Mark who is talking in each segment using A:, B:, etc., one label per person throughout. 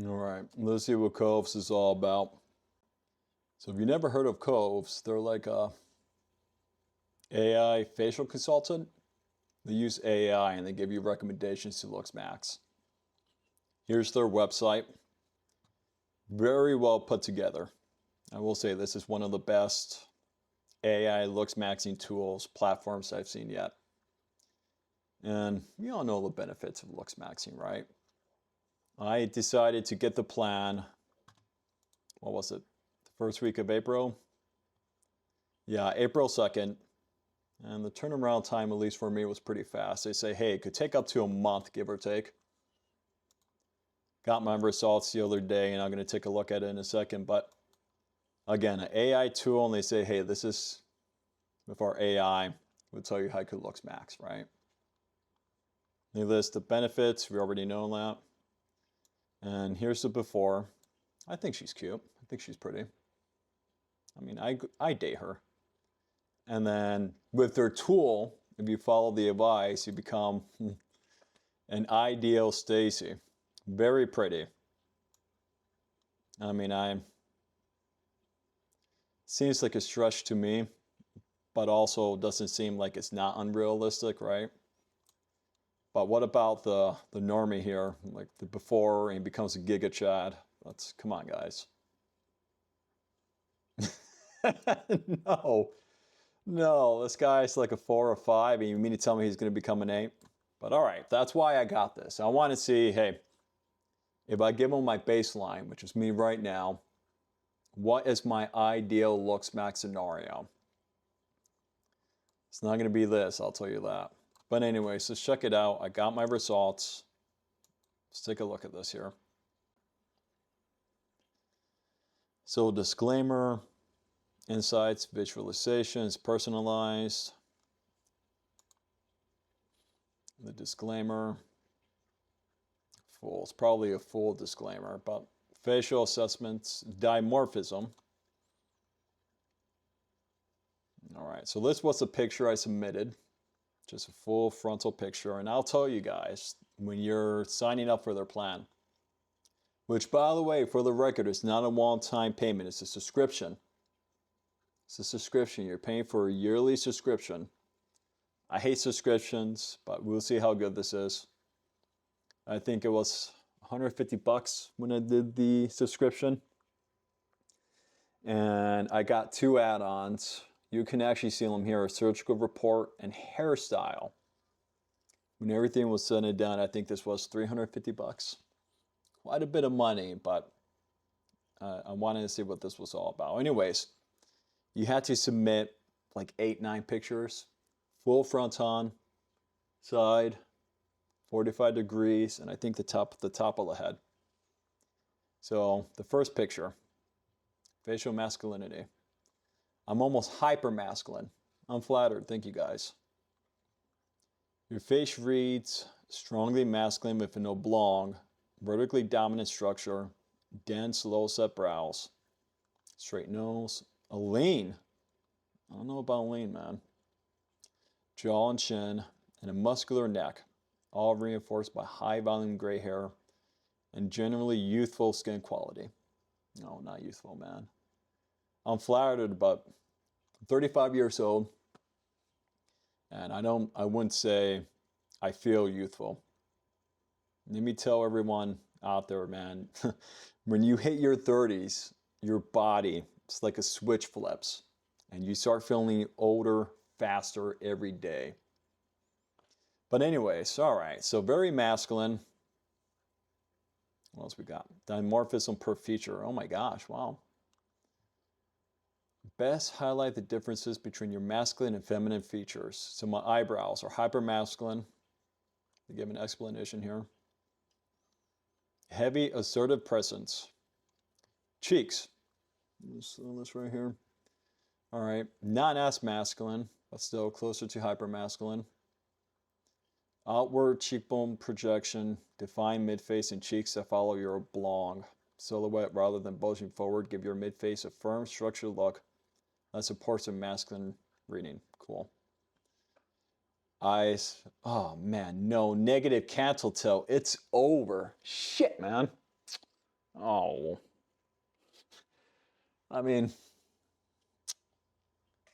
A: All right, let's see what QOVES is all about. So if you never heard of QOVES, they're like a AI facial consultant. They use AI and they give you recommendations to looksmaxx. Here's their website. Very well put together. I will say this is one of the best AI looksmaxxing tools, platforms I've seen yet. And you all know the benefits of looksmaxxing, right? I decided to get the plan, what was it, the first week of April? Yeah, April 2nd. And the turnaround time, at least for me, was pretty fast. They say, hey, it could take up to a month, give or take. Got my results the other day, and I'm going to take a look at it in a second. But again, an AI tool, and they say, hey, this is, with our AI, we'll tell you how it looks max, right? They list the benefits. We already know that. And here's the before. I think she's cute. I think she's pretty. I mean, I date her. And then with their tool, if you follow the advice, you become an ideal Stacy. Very pretty. I mean, seems like a stretch to me, but also doesn't seem like it's not unrealistic, right? But what about the normie here, like the before and he becomes a giga chad? Let's, come on, guys. No, this guy's like a 4 or 5, and you mean to tell me he's going to become an 8? But all right, that's why I got this. I want to see, hey, if I give him my baseline, which is me right now, what is my ideal looksmaxx scenario? It's not going to be this, I'll tell you that. But anyways, let's check it out. I got my results. Let's take a look at this here. So disclaimer, insights, visualizations, personalized. The disclaimer, full. It's probably a full disclaimer, but facial assessments, dimorphism. All right, so this was the picture I submitted, just a full frontal picture. And I'll tell you guys, when you're signing up for their plan, which by the way, for the record, is not a one-time payment, it's a subscription. It's a subscription. You're paying for a yearly subscription. I hate subscriptions, but we'll see how good this is. I think it was 150 bucks when I did the subscription. And I got 2 add-ons. You can actually see them here, a surgical report and hairstyle. When everything was said and done, I think this was 350 bucks. Quite a bit of money, but I wanted to see what this was all about. Anyways, you had to submit like 8, 9 pictures, full front on, side, 45 degrees, and I think the top of the head. So the first picture, facial masculinity. I'm almost hyper masculine. I'm flattered, thank you guys. Your face reads strongly masculine with an oblong, vertically dominant structure, dense, low-set brows, straight nose, a lean. I don't know about lean, man. Jaw and chin, and a muscular neck, all reinforced by high-volume gray hair and generally youthful skin quality. No, not youthful, man. I'm flattered, but I'm 35 years old, and I wouldn't say I feel youthful. Let me tell everyone out there, man, when you hit your 30s, your body, it's like a switch flips, and you start feeling older faster every day. But anyways, all right, so very masculine. What else we got? Dimorphism per feature. Oh my gosh, wow. Best highlight the differences between your masculine and feminine features. So my eyebrows are hypermasculine. They give an explanation here. Heavy, assertive presence. Cheeks. This right here. All right, not as masculine, but still closer to hypermasculine. Outward cheekbone projection, define midface and cheeks that follow your oblong silhouette rather than bulging forward. Give your midface a firm, structured look that supports a masculine reading. Cool. Eyes. Oh man, no. Negative cantle toe. It's over. Shit, man. Oh, I mean,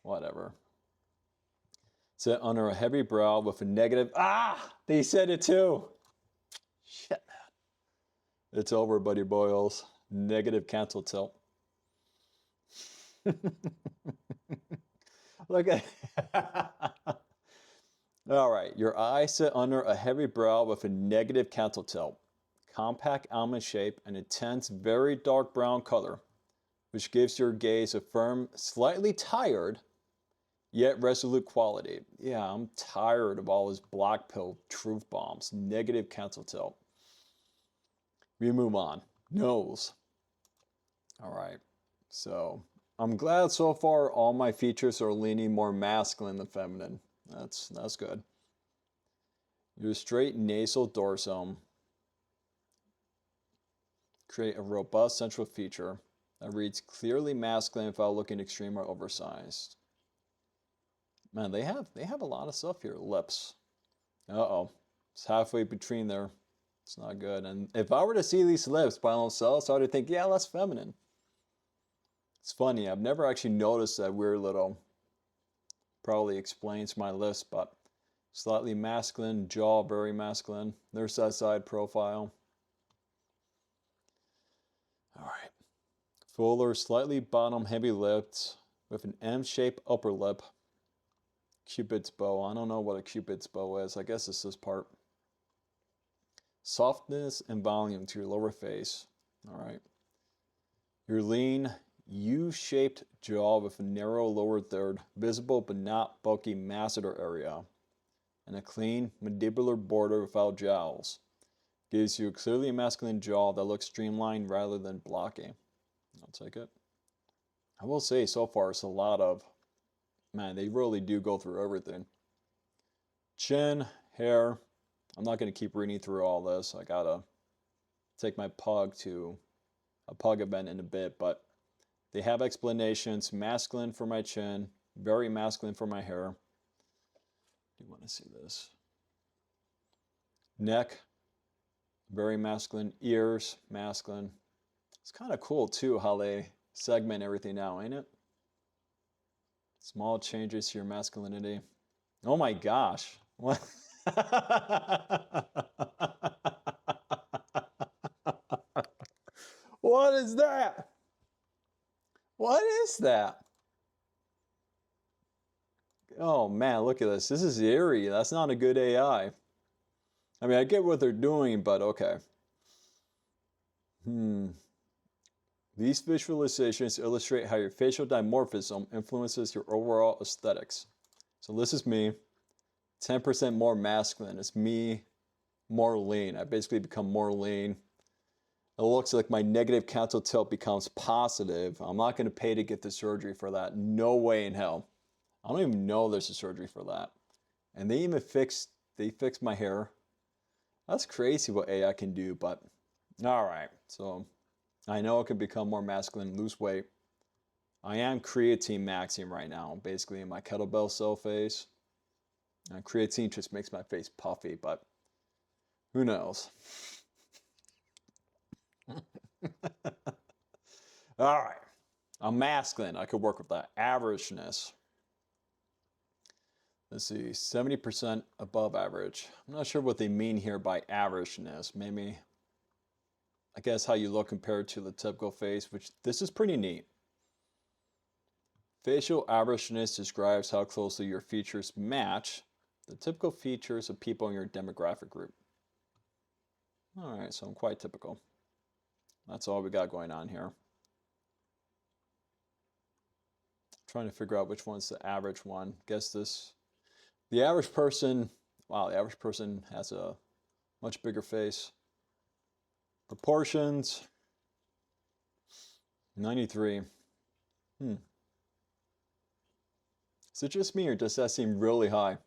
A: whatever. Sit under a heavy brow with a negative. Ah, they said it too. Shit, man. It's over, buddy boils. Negative cancel tilt. Look at. All right, your eyes sit under a heavy brow with a negative cancel tilt. Compact almond shape, and intense, very dark brown color, which gives your gaze a firm, slightly tired, yet resolute quality. Yeah, I'm tired of all this black pill truth bombs. Negative cancel tilt. We move on. Nose. All right, so I'm glad so far all my features are leaning more masculine than feminine. That's good. Your straight nasal dorsum. Create a robust central feature that reads clearly masculine without looking extreme or oversized. Man, they have a lot of stuff here. Lips. Uh-oh. It's halfway between there. It's not good. And if I were to see these lips by themselves, I would think, yeah, that's feminine. It's funny. I've never actually noticed that weird little, probably explains my lips, but slightly masculine, jaw very masculine. There's that side profile. All right. Fuller, slightly bottom heavy lips with an M-shaped upper lip. Cupid's bow. I don't know what a Cupid's bow is. I guess it's this part. Softness and volume to your lower face. All right. Your lean, U-shaped jaw with a narrow lower third, visible but not bulky masseter area, and a clean mandibular border without jowls. Gives you a clearly masculine jaw that looks streamlined rather than blocky. I'll take it. I will say so far it's a lot of, man, they really do go through everything. Chin, hair. I'm not going to keep reading through all this. I gotta take my pug to a pug event in a bit, but they have explanations. Masculine for my chin, very masculine for my hair. Do you want to see this? Neck, very masculine. Ears, masculine. It's kind of cool too how they segment everything now, ain't it? Small changes to your masculinity. Oh my gosh. What? What is that? What is that? Oh man, look at this. This is eerie. That's not a good AI. I mean, I get what they're doing, but okay. These visualizations illustrate how your facial dimorphism influences your overall aesthetics. So this is me, 10% more masculine. It's me more lean. I basically become more lean. It looks like my negative cancel tilt becomes positive. I'm not going to pay to get the surgery for that. No way in hell. I don't even know there's a surgery for that. And they fixed my hair. That's crazy what AI can do, but all right. So I know it can become more masculine, lose weight. I am creatine maxing right now, basically in my kettlebell cell phase. Creatine just makes my face puffy, but who knows? All right. I'm masculine. I could work with that. Averageness. Let's see, 70% above average. I'm not sure what they mean here by averageness. Maybe, I guess, how you look compared to the typical face, which this is pretty neat. Facial averageness describes how closely your features match the typical features of people in your demographic group. All right, so I'm quite typical. That's all we got going on here. Trying to figure out which one's the average one. Guess this. The average person, wow, the average person has a much bigger face. Proportions, 93. Is it just me or does that seem really high?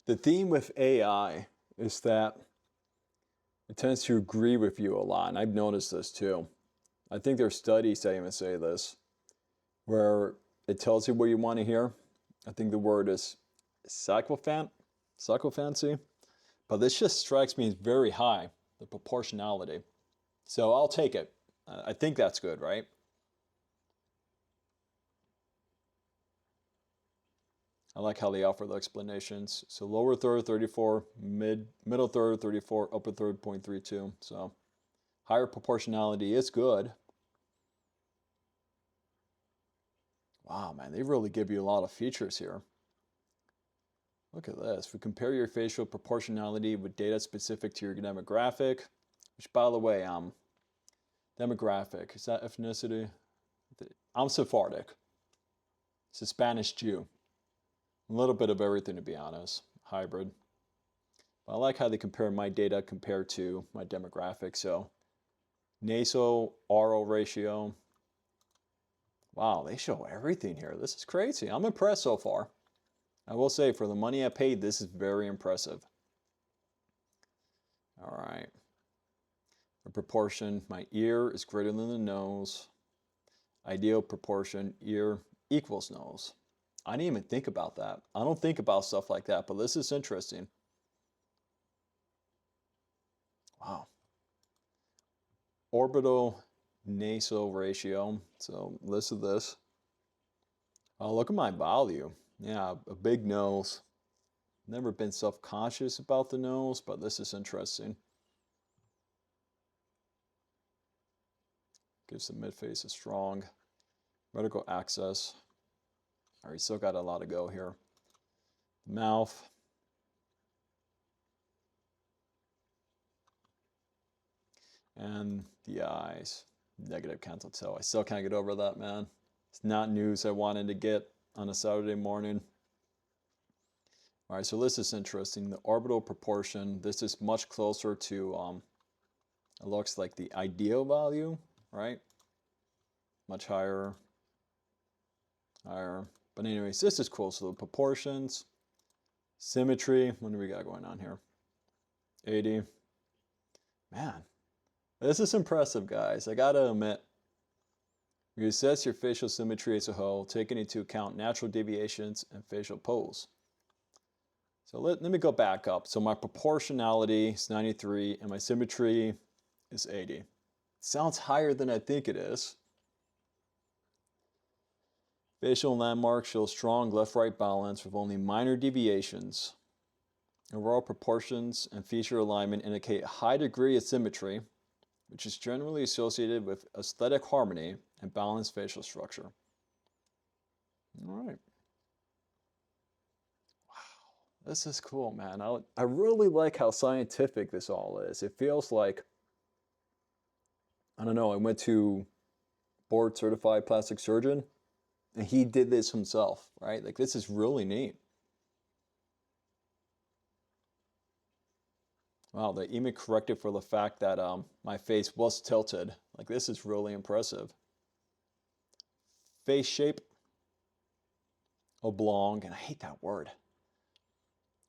A: The theme with AI is that it tends to agree with you a lot, and I've noticed this too. I think there are studies that even say this, where it tells you what you want to hear. I think the word is sycophancy, but this just strikes me as very high. the proportionality. So I'll take it. I think that's good, right? I like how they offer the explanations. So lower third, 34, middle third, 34, upper third, 0.32. So higher proportionality is good. Wow, man, they really give you a lot of features here. Look at this. We compare your facial proportionality with data specific to your demographic, which, by the way, demographic, is that ethnicity? I'm Sephardic. It's a Spanish Jew. A little bit of everything, to be honest. Hybrid. But I like how they compare my data compared to my demographic. So nasal oral ratio. Wow, they show everything here. This is crazy. I'm impressed so far. I will say, for the money I paid, this is very impressive. All right. For proportion, my ear is greater than the nose. Ideal proportion, ear equals nose. I didn't even think about that. I don't think about stuff like that, but this is interesting. Wow. Orbital nasal ratio. So listen to this. Oh, look at my value. Yeah, a big nose. Never been self-conscious about the nose, but this is interesting. Gives the midface a strong vertical access. All right, still got a lot to go here. Mouth. And the eyes. Negative canthal toe. I still can't get over that, man. It's not news I wanted to get on a Saturday morning. All right, so this is interesting. The orbital proportion, this is much closer to, it looks like the ideal value, right? Much higher, higher. But anyways, this is cool. So the proportions, symmetry, what do we got going on here? 80. Man, this is impressive, guys. I gotta admit. You assess your facial symmetry as a whole, taking into account natural deviations and facial pose. So let me go back up. So my proportionality is 93 and my symmetry is 80. Sounds higher than I think it is. Facial landmark shows strong left-right balance with only minor deviations. Overall proportions and feature alignment indicate a high degree of symmetry, which is generally associated with aesthetic harmony and balanced facial structure. All right. Wow, this is cool, man. I really like how scientific this all is. It feels like, I don't know, I went to board certified plastic surgeon and he did this himself, right? Like, this is really neat. Wow, they even corrected for the fact that my face was tilted. Like, this is really impressive. Face shape, oblong, and I hate that word.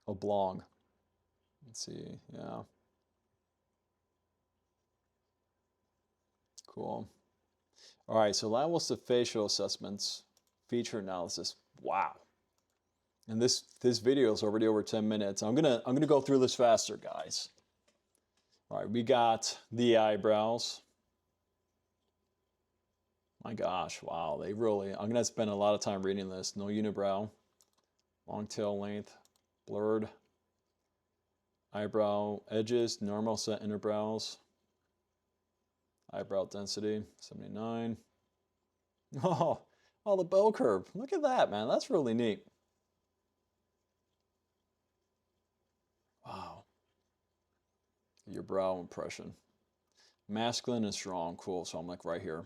A: Oblong. Let's see, yeah. Cool. All right, so that was the facial assessments, feature analysis. Wow. And this video is already over 10 minutes. I'm gonna go through this faster, guys. All right, we got the eyebrows. My gosh, wow, they really, I'm gonna spend a lot of time reading this. No unibrow, long tail length, blurred, eyebrow edges, normal set interbrows, eyebrow density, 79. Oh, the bell curve. Look at that, man. That's really neat. Wow. Your brow impression. Masculine and strong. Cool. So I'm like right here.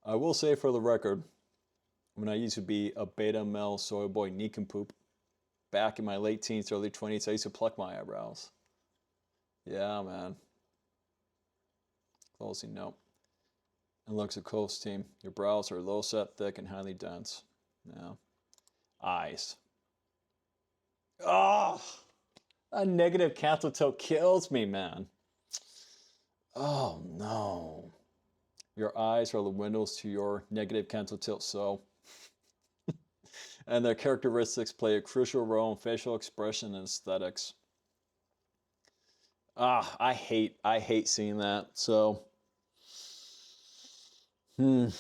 A: I will say for the record, when I used to be a beta male soy boy nincompoop, back in my late teens, early 20s, I used to pluck my eyebrows. Yeah, man. Closing note. And looks at Cove's team. Your brows are low set, thick, and highly dense. Yeah. Eyes. Oh, a negative canthal tilt kills me, man. Oh, no. Your eyes are the windows to your negative canthal tilt, so. And their characteristics play a crucial role in facial expression and aesthetics. I hate seeing that. So, it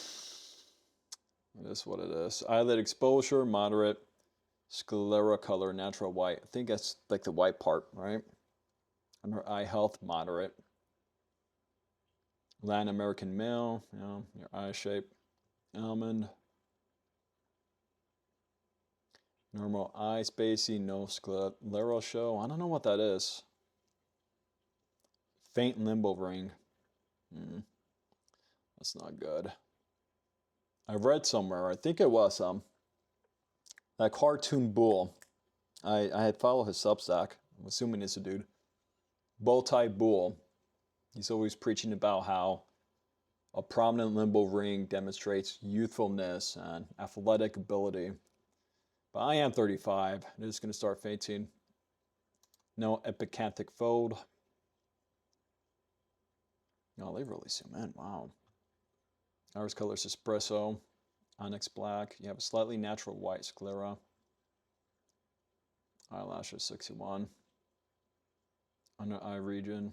A: is what it is. Eyelid exposure, moderate. Sclera color, natural white. I think that's like the white part, right? Under eye health, moderate. Latin American male, you know, your eye shape. Almond. Normal eye spacey, no scleral show. I don't know what that is. Faint limbo ring. That's not good. I read somewhere, I think it was that cartoon bull. I had followed his Substack. I'm assuming it's a dude. Bowtie Bull. He's always preaching about how a prominent limbo ring demonstrates youthfulness and athletic ability. But I am 35. I'm just going to start fainting. No epicanthic fold. No, they really zoom in. Wow. Iris color is espresso. Onyx black. You have a slightly natural white sclera. Eyelashes 61. Under eye region.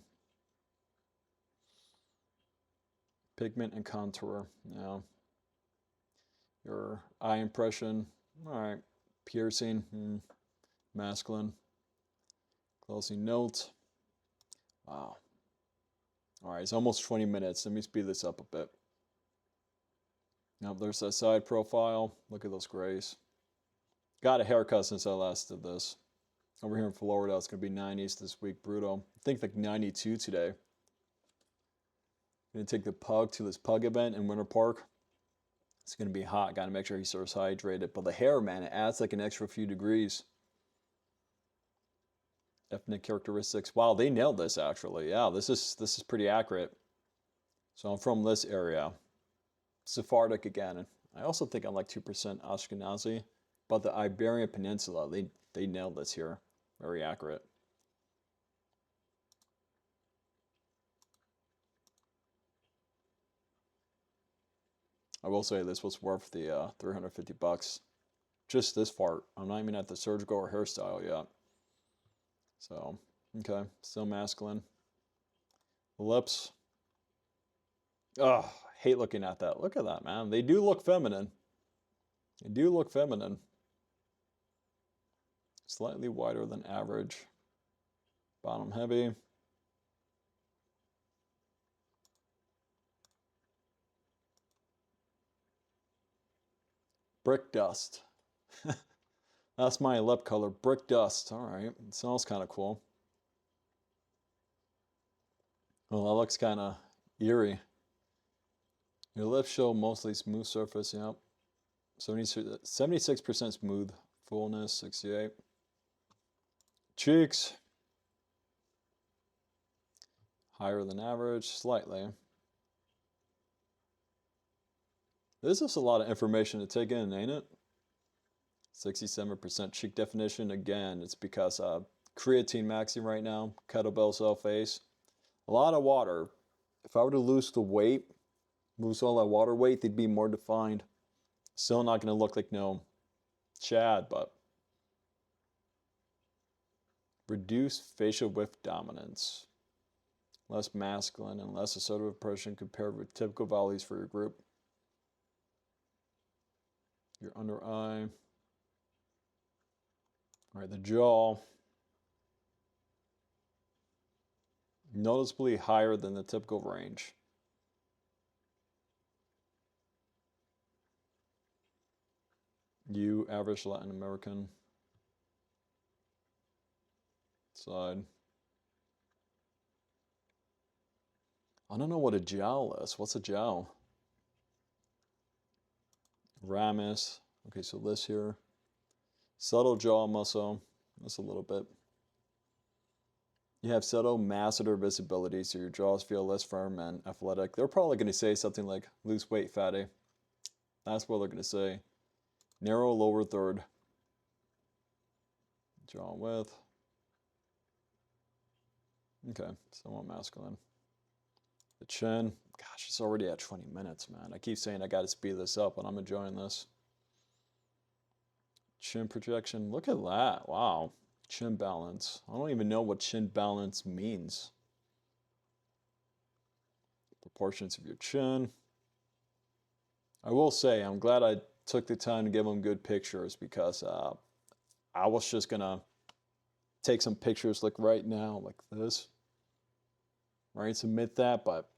A: Pigment and contour. Yeah. Your eye impression. All right. Piercing. Masculine. Closing note. Wow. All right, it's almost 20 minutes. Let me speed this up a bit. Now, there's that side profile. Look at those grays. Got a haircut since I last did this. Over here in Florida, it's going to be 90s this week. Brutal. I think like 92 today. Going to take the pug to this pug event in Winter Park. It's going to be hot. Got to make sure he stays hydrated. But the hair, man, it adds like an extra few degrees. Ethnic characteristics. Wow, they nailed this actually. Yeah, this is pretty accurate. So I'm from this area. Sephardic again. I also think I'm like 2% Ashkenazi. But the Iberian Peninsula, they nailed this here. Very accurate. I will say this was worth the 350 bucks. Just this part. I'm not even at the surgical or hairstyle yet. So, okay, still masculine. Lips. Ugh, hate looking at that. Look at that, man. They do look feminine. They do look feminine. Slightly wider than average. Bottom heavy. Brick dust. That's my lip color. Brick dust. All right. It smells kind of cool. Well, that looks kind of eerie. Your lips show mostly smooth surface. Yep. 76% smooth. Fullness, 68. Cheeks. Higher than average, slightly. This is a lot of information to take in, ain't it? 67% cheek definition. Again, it's because creatine maxing right now, kettlebell cell face. A lot of water. If I were to lose the weight, lose all that water weight, they'd be more defined. Still not going to look like no Chad, but reduce facial width dominance. Less masculine and less assertive impression compared with typical values for your group. Your under eye. All right, the jaw. Noticeably higher than the typical range. You, average Latin American. Side. I don't know what a jowl is. What's a jowl? Ramus. Okay, so this here. Subtle jaw muscle. That's a little bit. You have subtle masseter visibility, so your jaws feel less firm and athletic. They're probably going to say something like lose weight, fatty. That's what they're going to say. Narrow lower third. Jaw width. Okay, somewhat masculine. The chin. Gosh, it's already at 20 minutes, man. I keep saying I got to speed this up, and I'm enjoying this. Chin projection. Look at that. Wow. Chin balance. I don't even know what chin balance means. Proportions of your chin. I will say, I'm glad I took the time to give them good pictures, because I was just gonna take some pictures like right now, like this. Right, submit that, but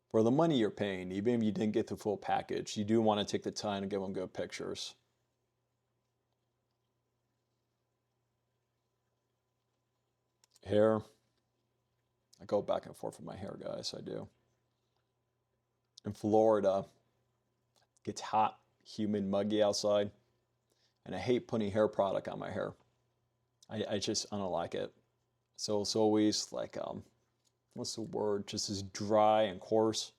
A: for the money you're paying, even if you didn't get the full package, you do want to take the time to give them good pictures. Hair. I go back and forth with my hair, guys. I do. In Florida, it gets hot, humid, muggy outside, and I hate putting hair product on my hair. I don't like it. So it's always like, what's the word? Just as dry and coarse.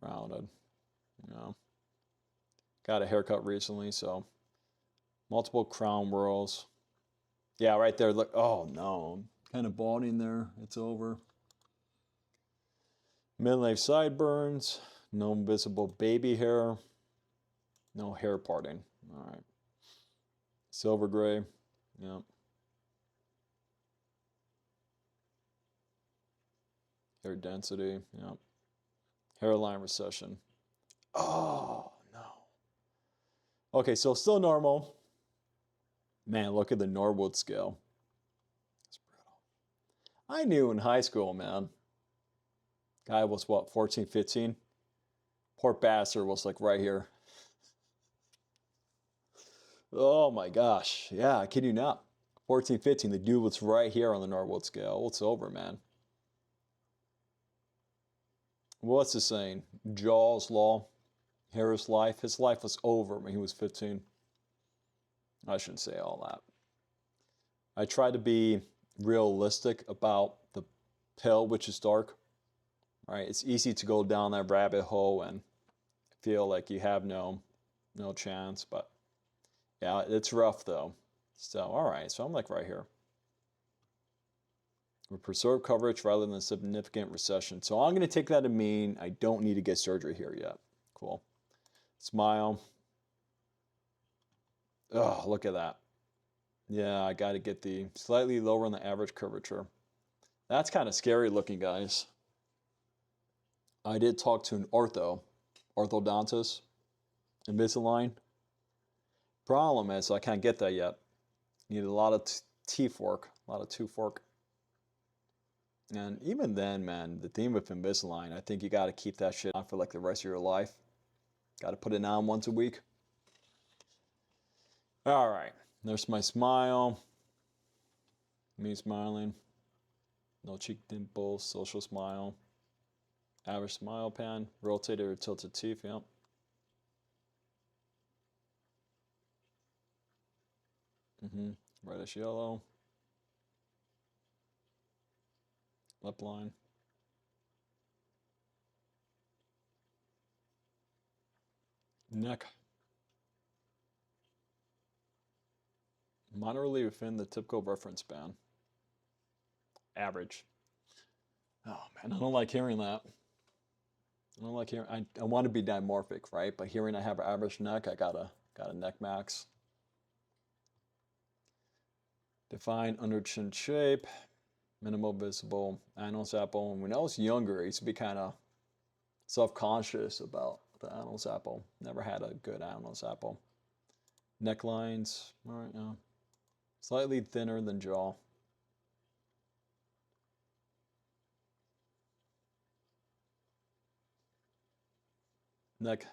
A: Rounded. You know. Got a haircut recently, so multiple crown whirls. Yeah, right there. Look. Oh no, kind of balding there. It's over. Midlife sideburns. No visible baby hair. No hair parting. All right. Silver gray. Yep. Hair density. Yep. Hairline recession. Oh no. Okay, so still normal. Man, look at the Norwood scale. It's brutal. I knew in high school, man. Guy was what, 14, 15? Poor bastard was like right here. Oh my gosh. Yeah, I kid you not. 14, 15, the dude was right here on the Norwood scale. It's over, man. What's the saying? Jaws law. Hair is life. His life was over when he was 15. I shouldn't say all that. I try to be realistic about the pill, which is dark. Right? It's easy to go down that rabbit hole and feel like you have no chance, but yeah, it's rough though. So, all right, so I'm like right here. We preserve coverage rather than significant recession. So I'm going to take that to mean I don't need to get surgery here yet. Cool. Smile. Oh, look at that. Yeah, I got to get the slightly lower on the average curvature. That's kind of scary looking, guys. I did talk to an orthodontist, Invisalign. Problem is, I can't get that yet. Need a lot of teeth work, a lot of tooth work. And even then, man, the theme with Invisalign, I think you got to keep that shit on for like the rest of your life. Got to put it on once a week. All right, there's my smile. Me smiling. No cheek dimples, social smile. Average smile pan, rotated or tilted teeth, yep. Reddish yellow. Lip line. Neck. Moderately within the typical reference band. Average. Oh man, I don't like hearing that. I don't like hearing. I want to be dimorphic, right? But hearing I have an average neck, I got a neck max. Define under chin shape. Minimal visible Adam's apple. And when I was younger, I used to be kind of self-conscious about the Adam's apple. Never had a good Adam's apple. Necklines, all right, yeah. Slightly thinner than jaw. Neck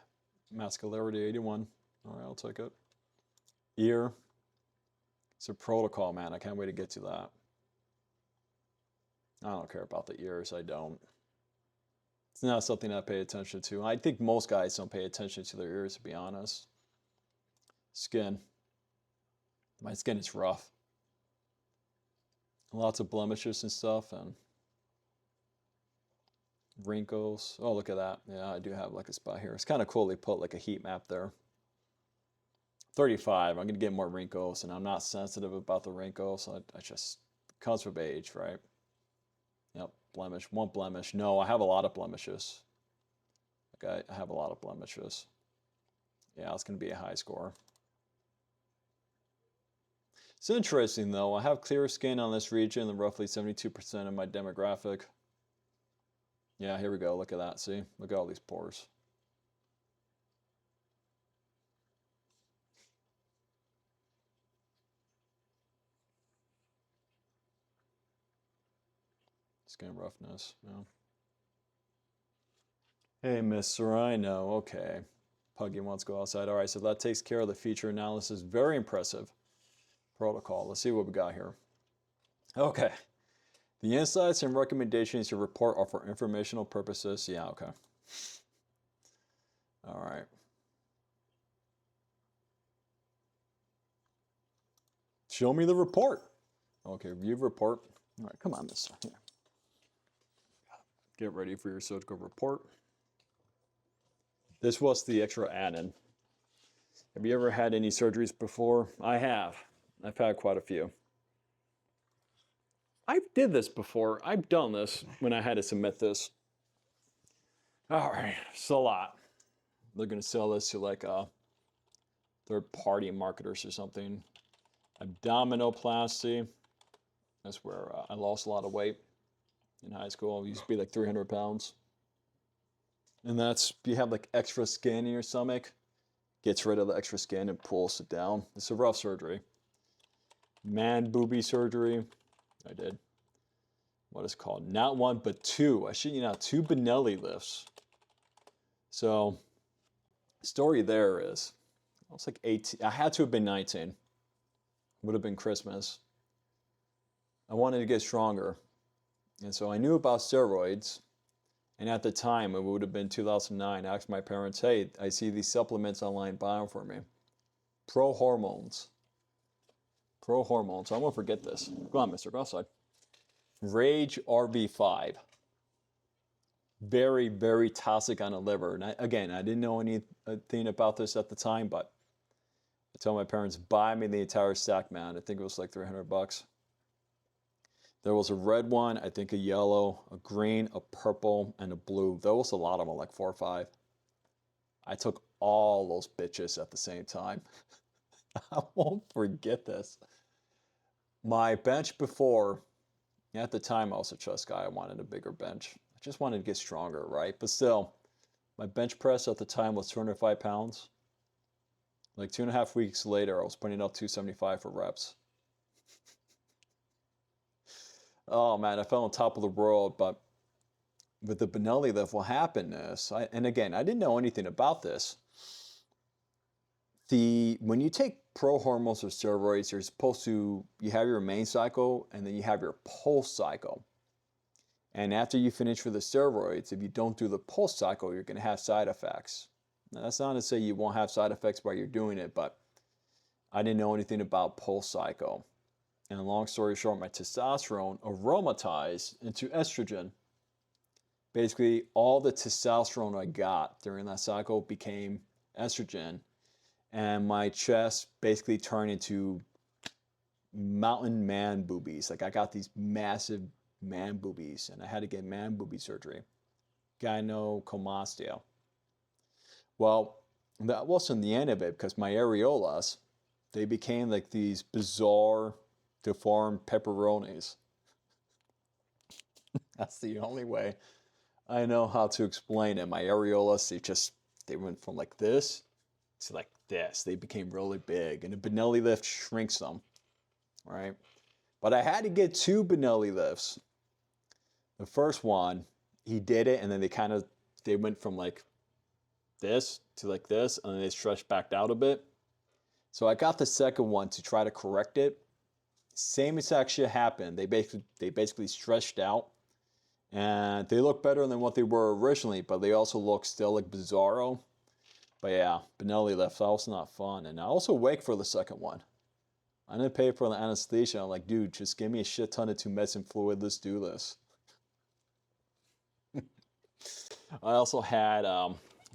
A: masculinity 81. All right, I'll take it. Ear. It's a protocol, man. I can't wait to get to that. I don't care about the ears. I don't. It's not something I pay attention to. I think most guys don't pay attention to their ears, to be honest. Skin. My skin is rough. Lots of blemishes and stuff, and wrinkles. Oh, look at that. Yeah, I do have like a spot here. It's kind of cool they put like a heat map there. 35, I'm going to get more wrinkles, and I'm not sensitive about the wrinkles. I just, comes with age, right? Yep, blemish, one blemish. No, I have a lot of blemishes. Okay, I have a lot of blemishes. Yeah, it's going to be a high score. It's interesting though. I have clear skin on this region and roughly 72% of my demographic. Yeah, here we go. Look at that. See? Look at all these pores. Skin roughness. Yeah. Hey, Mr. I know. Okay. Puggy wants to go outside. All right, so that takes care of the feature analysis. Very impressive protocol. Let's see what we got here. Okay. The insights and recommendations you report are for informational purposes. Yeah, okay. All right. Show me the report. Okay, view report. All right, come on, mister. Here. Get ready for your surgical report. This was the extra add-in. Have you ever had any surgeries before? I have. I've had quite a few. I did this before. I've done this when I had to submit this. All right, it's a lot. They're going to sell this to like third-party marketers or something. Abdominoplasty. That's where I lost a lot of weight in high school. I used to be like 300 pounds. And that's, you have like extra skin in your stomach, gets rid of the extra skin and pulls it down. It's a rough surgery. Man boobie surgery. I did. What is it called? Not one, but two. I shit you not, 2 Benelli lifts. So, story there is, I was like 18. I had to have been 19. Would have been Christmas. I wanted to get stronger. And so I knew about steroids. And at the time, it would have been 2009, I asked my parents, hey, I see these supplements online, buy them for me. Pro hormones. Pro hormones. I won't forget this. Go on, mister, go outside. Rage RB5. Very, very toxic on the liver. And again, I didn't know anything about this at the time, but I told my parents, buy me the entire stack, man. I think it was like 300 bucks. There was a red one, I think a yellow, a green, a purple, and a blue. There was a lot of them, like 4 or 5. I took all those bitches at the same time. I won't forget this. My bench before, at the time I was a chest guy, I wanted a bigger bench. I just wanted to get stronger, right? But still, my bench press at the time was 205 pounds. Like 2.5 weeks later, I was putting up 275 for reps. Oh man, I felt on top of the world, but with the Benelli lift, what happened is, and again, I didn't know anything about this. When you take pro hormones or steroids, you're supposed to, you have your main cycle and then you have your pulse cycle. And after you finish with the steroids, if you don't do the pulse cycle, you're going to have side effects. Now, that's not to say you won't have side effects while you're doing it, but I didn't know anything about pulse cycle. And long story short, my testosterone aromatized into estrogen. Basically, all the testosterone I got during that cycle became estrogen. And my chest basically turned into mountain man boobies. Like I got these massive man boobies and I had to get man boobie surgery. Gynecomastia. Well, that wasn't the end of it because my areolas, they became like these bizarre, deformed pepperonis. That's the only way I know how to explain it. My areolas, they went from like this to like this. They became really big, and the Benelli lift shrinks them, right? But I had to get 2 Benelli lifts. The first one, he did it, and then they went from like this to like this, and then they stretched back out a bit. So I got the second one to try to correct it. Same exact shit happened. They basically stretched out, and they look better than what they were originally, but they also look still like bizarro. But yeah, Benelli lift, that was not fun. And I also wake for the second one. I didn't pay for the anesthesia. I'm like, dude, just give me a shit ton of tumescent fluid. Let's do this. I also had,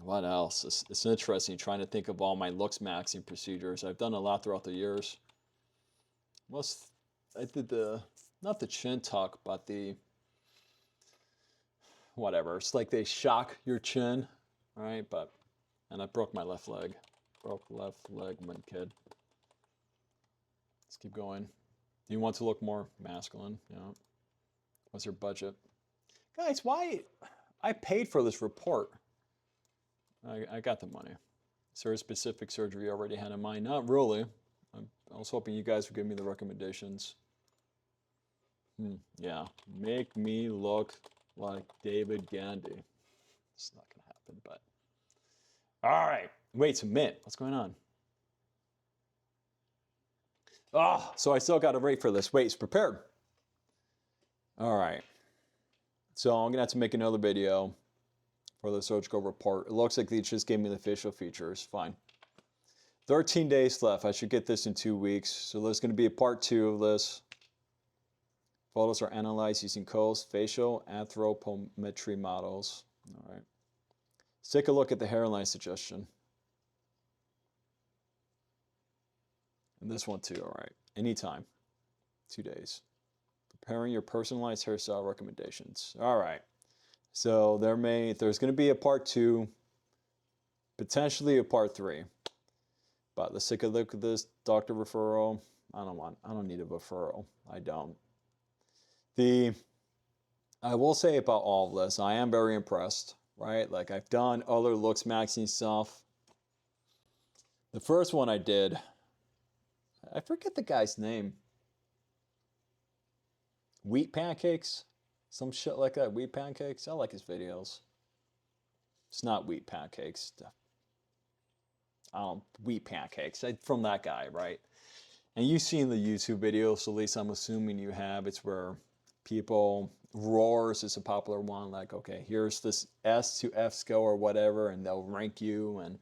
A: what else? It's interesting trying to think of all my looksmaxxing procedures. I've done a lot throughout the years. I did not the chin tuck, but whatever. It's like they shock your chin, right? And I broke my left leg. Broke left leg when kid. Let's keep going. Do you want to look more masculine? Yeah. What's your budget? Guys, why? I paid for this report. I got the money. Is there a specific surgery you already had in mind? Not really. I was hoping you guys would give me the recommendations. Yeah, make me look like David Gandy. It's not going to happen, but. All right. Wait, submit. What's going on? Oh, so I still got to wait for this. Wait, it's prepared. All right. So I'm going to have to make another video for the surgical report. It looks like they just gave me the facial features. Fine. 13 days left. I should get this in 2 weeks. So there's going to be a part 2 of this. Photos are analyzed using QOVES facial anthropometry models. All right. Let's take a look at the hairline suggestion. And this one too, all right. Anytime, 2 days. Preparing your personalized hairstyle recommendations. All right. So there's going to be a part 2, potentially a part 3. But let's take a look at this doctor referral. I don't need a referral. I don't. I will say about all of this, I am very impressed, right? Like I've done other looksmaxxing stuff. The first one I did, I forget the guy's name. Wheat pancakes? Some shit like that. Wheat pancakes? I like his videos. It's not wheat pancakes. Wheat pancakes. From that guy, right? And you've seen the YouTube videos, so at least I'm assuming you have. It's where people, roars is a popular one. Like, okay, here's this S to F scale or whatever, and they'll rank you and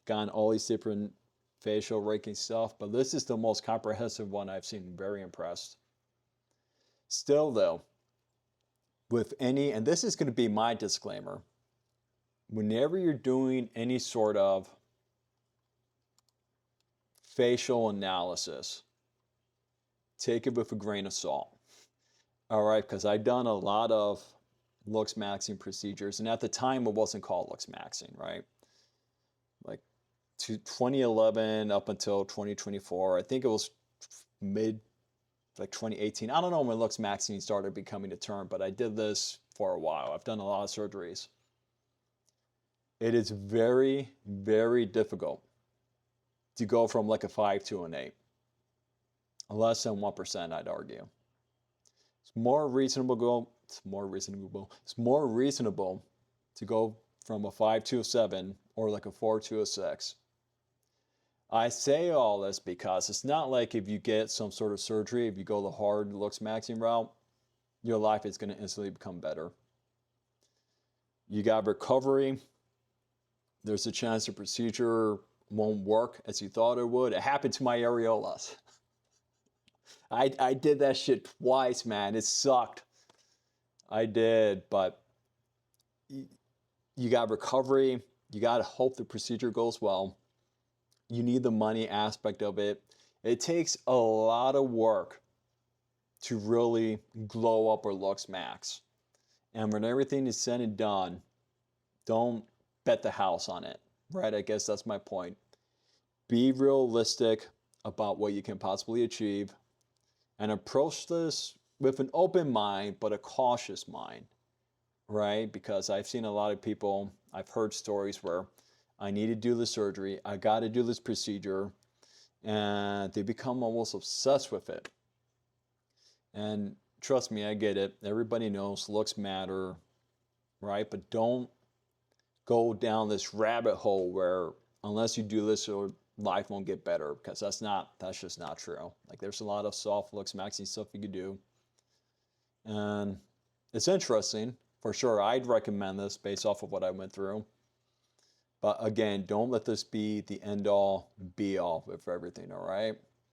A: gotten all these different facial ranking stuff. But this is the most comprehensive one I've seen. Very impressed. Still though, with any, and this is going to be my disclaimer, whenever you're doing any sort of facial analysis, take it with a grain of salt. All right, because I've done a lot of looksmaxxing procedures, and at the time it wasn't called looksmaxxing, right? Like 2011 up until 2024, I think it was like 2018. I don't know when looksmaxxing started becoming a term, but I did this for a while. I've done a lot of surgeries. It is very, very difficult to go from like a 5 to an 8. Less than 1%, I'd argue. It's more reasonable to go from a 5 to a 7 or like a 4 to a 6. I say all this because it's not like if you get some sort of surgery, if you go the hard looksmaxxing route, your life is going to instantly become better. You got recovery. There's a chance the procedure won't work as you thought it would. It happened to my areolas. I did that shit twice, man. It sucked. I did, but you got recovery. You got to hope the procedure goes well. You need the money aspect of it. It takes a lot of work to really glow up or looksmax. And when everything is said and done, don't bet the house on it, right? I guess that's my point. Be realistic about what you can possibly achieve and approach this with an open mind, but a cautious mind, right? Because I've seen a lot of people, I've heard stories where I need to do the surgery, I got to do this procedure, and they become almost obsessed with it. And trust me, I get it. Everybody knows looks matter, right? But don't go down this rabbit hole where unless you do this, your life won't get better, because that's just not true. Like there's a lot of soft looksmaxxing stuff you could do. And it's interesting, for sure. I'd recommend this based off of what I went through. But again, don't let this be the end all be all for everything, all right?